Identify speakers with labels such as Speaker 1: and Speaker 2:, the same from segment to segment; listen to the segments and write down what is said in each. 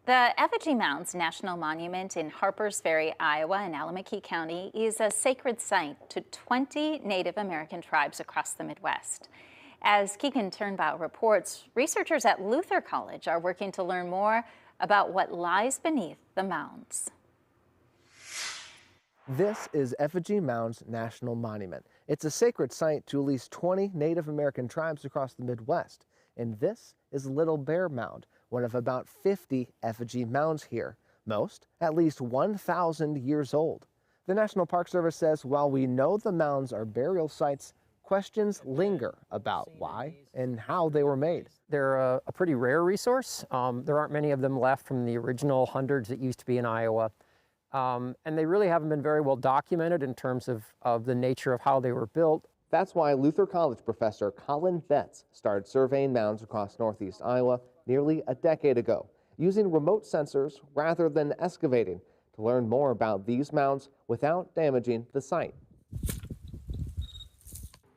Speaker 1: The Effigy Mounds National Monument in Harpers Ferry, Iowa, in Alameda County is a sacred site to 20 Native American tribes across the Midwest. As Keegan Turnbow reports, researchers at Luther College are working to learn more about what lies beneath the mounds.
Speaker 2: This is Effigy Mounds National Monument. It's a sacred site to at least 20 Native American tribes across the Midwest. And this is Little Bear Mound, one of about 50 effigy mounds here, most at least 1,000 years old. The National Park Service says while we know the mounds are burial sites, questions linger about why and how they were made.
Speaker 3: They're a pretty rare resource. There aren't many of them left from the original hundreds that used to be in Iowa. And they really haven't been very well documented in terms of the nature of how they were built.
Speaker 2: That's why Luther College professor Colin Betts started surveying mounds across northeast Iowa nearly a decade ago, using remote sensors rather than excavating to learn more about these mounds without damaging the site.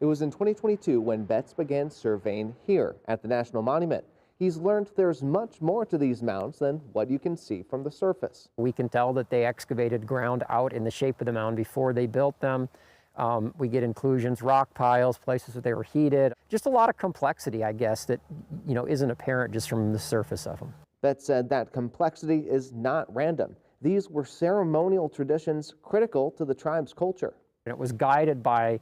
Speaker 2: It was in 2022 when Betts began surveying here at the National Monument. He's learned there's much more to these mounds than what you can see from the surface.
Speaker 3: We can tell that they excavated ground out in the shape of the mound before they built them. We get inclusions, rock piles, places where they were heated. Just a lot of complexity, I guess, that isn't apparent just from the surface of them.
Speaker 2: Betts said that complexity is not random. These were ceremonial traditions critical to the tribe's culture.
Speaker 3: And it was guided by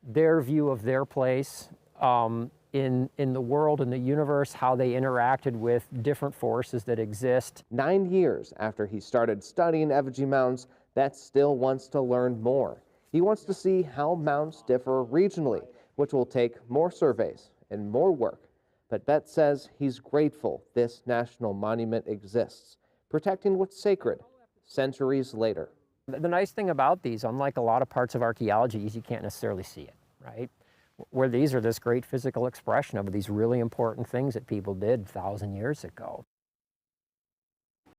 Speaker 3: their view of their place in the world, in the universe, how they interacted with different forces that exist.
Speaker 2: 9 years after he started studying effigy mounds, Betts still wants to learn more. He wants to see how mounds differ regionally, which will take more surveys and more work. But Betts says he's grateful this national monument exists, protecting what's sacred centuries later.
Speaker 3: The nice thing about these, unlike a lot of parts of archaeology, is you can't necessarily see it, right? Where these are this great physical expression of these really important things that people did 1,000 years ago.